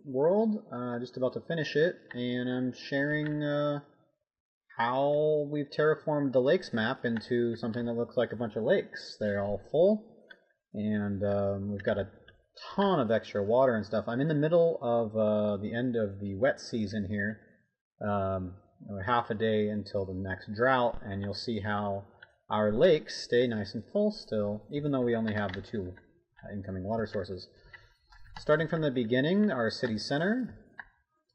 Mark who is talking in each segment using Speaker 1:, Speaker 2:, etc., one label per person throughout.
Speaker 1: world. Just about to finish it, and I'm sharing how we've terraformed the lakes map into something that looks like a bunch of lakes. They're all full, and we've got a ton of extra water and stuff. I'm in the middle of the end of the wet season here. Half a day until the next drought, and you'll see how our lakes stay nice and full still, even though we only have the two incoming water sources. Starting from the beginning, our city center,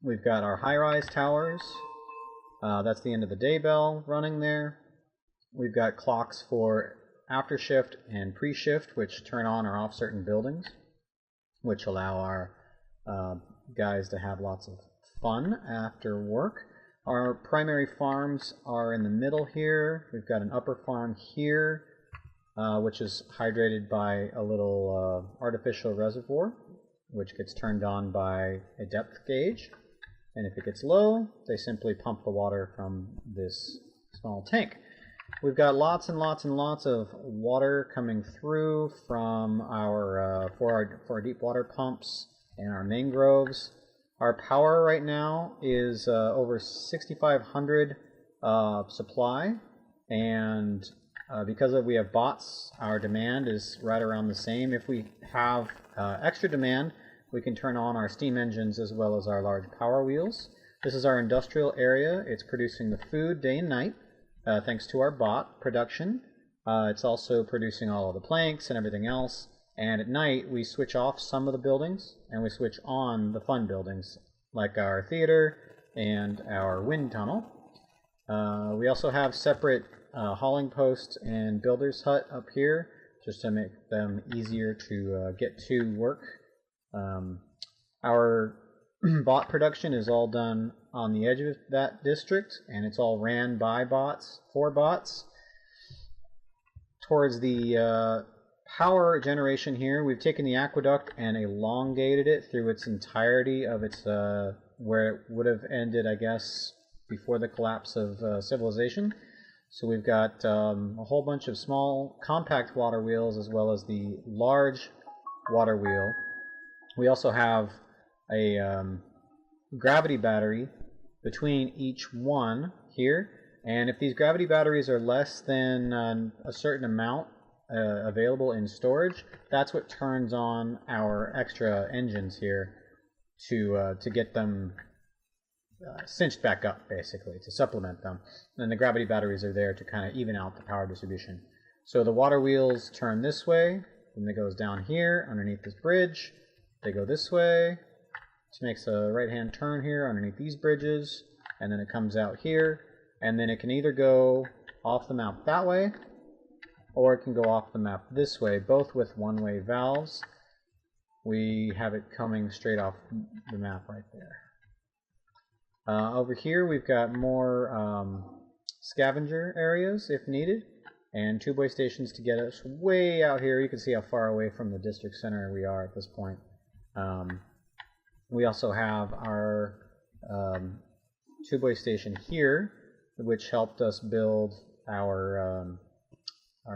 Speaker 1: we've got our high-rise towers. That's the end of the day bell running there. We've got clocks for after shift and pre-shift, which turn on or off certain buildings, which allow our guys to have lots of fun after work. Our primary farms are in the middle here. We've got an upper farm here, which is hydrated by a little artificial reservoir, which gets turned on by a depth gauge. And if it gets low, they simply pump the water from this small tank. We've got lots and lots and lots of water coming through from our for our deep water pumps and our mangroves. Our power right now is over 6,500 supply, and because we have bots, our demand is right around the same. If we have extra demand, we can turn on our steam engines as well as our large power wheels. This is our industrial area. It's producing the food day and night, thanks to our bot production. It's also producing all of the planks and everything else. And at night, we switch off some of the buildings, and we switch on the fun buildings, like our theater and our wind tunnel. We also have separate hauling posts and builder's hut up here, just to make them easier to get to work. Our bot production is all done on the edge of that district, and it's all ran by bots, for bots. Towards the power generation here, we've taken the aqueduct and elongated it through its entirety of its where it would have ended, I guess, before the collapse of civilization. So we've got a whole bunch of small compact water wheels as well as the large water wheel. We also have a gravity battery between each one here, and if these gravity batteries are less than a certain amount available in storage, that's what turns on our extra engines here to get them cinched back up, basically, to supplement them. And the gravity batteries are there to kind of even out the power distribution. So the water wheels turn this way, and it goes down here underneath this bridge. They go this way, which makes a right-hand turn here underneath these bridges, and then it comes out here, and then it can either go off the map that way, or it can go off the map this way, both with one-way valves. We have it coming straight off the map right there. Over here we've got more scavenger areas if needed, and two-way stations to get us way out here. You can see how far away from the district center we are at this point. We also have our two-way station here, which helped us build our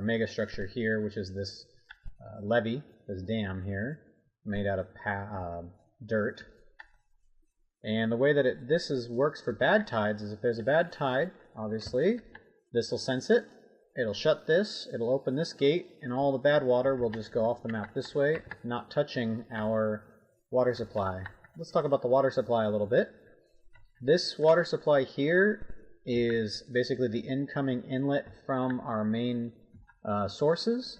Speaker 1: mega structure here, which is this levee, this dam here, made out of dirt. And the way that this works for bad tides is if there's a bad tide, obviously, this will sense it. It'll shut this, it'll open this gate, and all the bad water will just go off the map this way, not touching our water supply. Let's talk about the water supply a little bit. This water supply here is basically the incoming inlet from our main sources,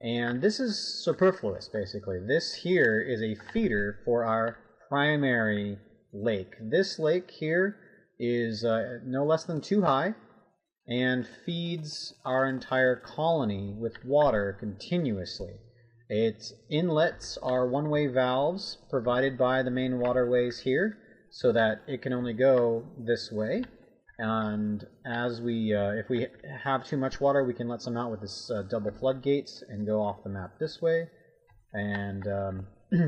Speaker 1: and this is superfluous, basically. This here is a feeder for our primary lake. This lake here is no less than 2 high, and feeds our entire colony with water continuously. Its inlets are one-way valves provided by the main waterways here, so that it can only go this way. And as if we have too much water, we can let some out with this double floodgates and go off the map this way. And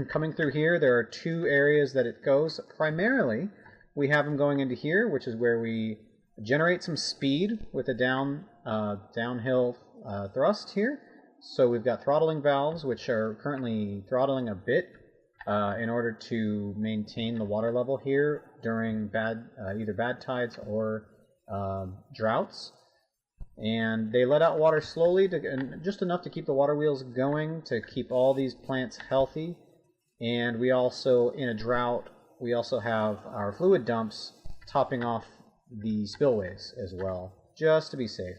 Speaker 1: coming through here, there are 2 areas that it goes. Primarily, we have them going into here, which is where we generate some speed with a downhill thrust here. So we've got throttling valves, which are currently throttling a bit in order to maintain the water level here during either bad tides or droughts. And they let out water slowly, and just enough to keep the water wheels going, to keep all these plants healthy. And we also, in a drought, we also have our fluid dumps topping off the spillways as well, just to be safe.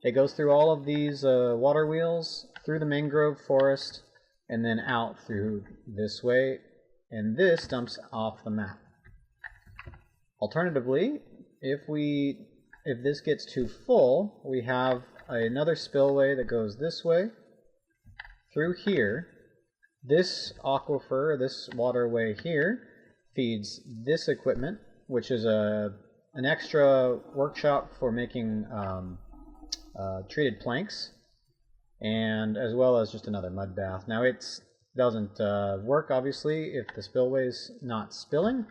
Speaker 1: It goes through all of these water wheels, through the mangrove forest, and then out through this way, and this dumps off the map. Alternatively, if this gets too full, we have another spillway that goes this way, through here. This aquifer, this waterway here, feeds this equipment, which is an extra workshop for making treated planks, and as well as just another mud bath. Now it doesn't work, obviously, if the spillway's not spilling,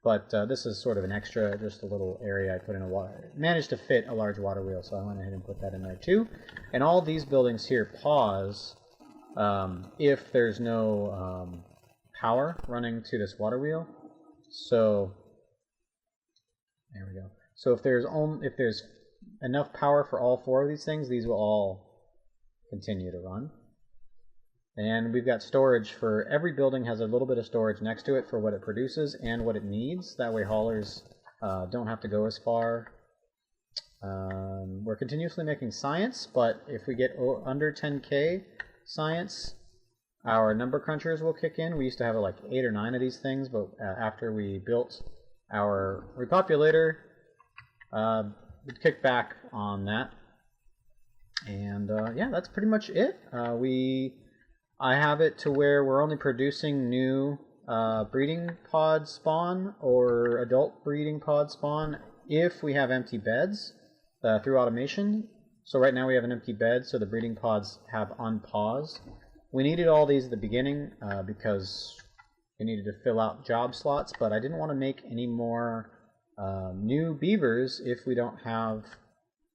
Speaker 1: but this is sort of an extra, just a little area I put in a water. Managed to fit a large water wheel, so I went ahead and put that in there too. And all these buildings here pause if there's no power running to this water wheel. So there we go. So if there's enough power for all four of these things, these will all continue to run. And we've got storage for every building, has a little bit of storage next to it for what it produces and what it needs. That way haulers don't have to go as far. We're continuously making science, but if we get under 10k science, our number crunchers will kick in. We used to have like 8 or 9 of these things, but after we built our repopulator, we kicked back on that. And yeah, that's pretty much it. I have it to where we're only producing new breeding pod spawn or adult breeding pod spawn if we have empty beds through automation. So right now we have an empty bed, so the breeding pods have unpaused. We needed all these at the beginning because we needed to fill out job slots, but I didn't want to make any more new beavers if we don't have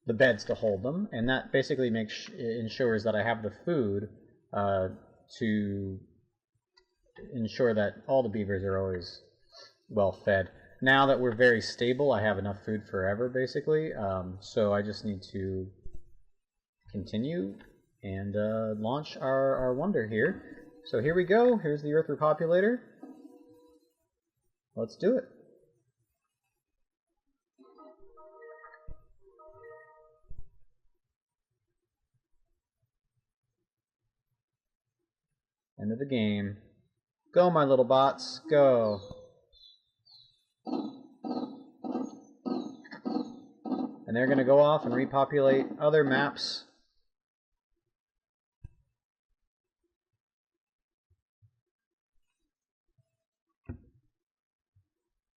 Speaker 1: the beds to hold them, and that basically ensures that I have the food to ensure that all the beavers are always well fed. Now that we're very stable, I have enough food forever, basically, so I just need to continue and launch our wonder here. So here we go. Here's the Earth Repopulator. Let's do it. End of the game. Go, my little bots, go. And they're going to go off and repopulate other maps.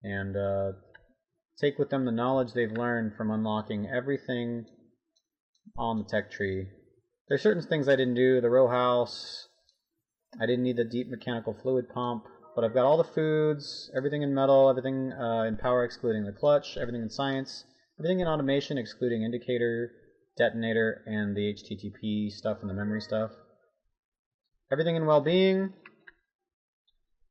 Speaker 1: And take with them the knowledge they've learned from unlocking everything on the tech tree. There's certain things I didn't do. The row house. I didn't need the deep mechanical fluid pump, but I've got all the foods, everything in metal, everything in power excluding the clutch, everything in science, everything in automation excluding indicator, detonator, and the HTTP stuff and the memory stuff. Everything in well-being,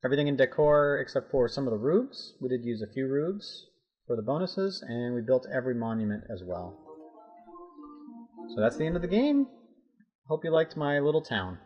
Speaker 1: everything in decor except for some of the roofs. We did use a few roofs for the bonuses, and we built every monument as well. So that's the end of the game. Hope you liked my little town.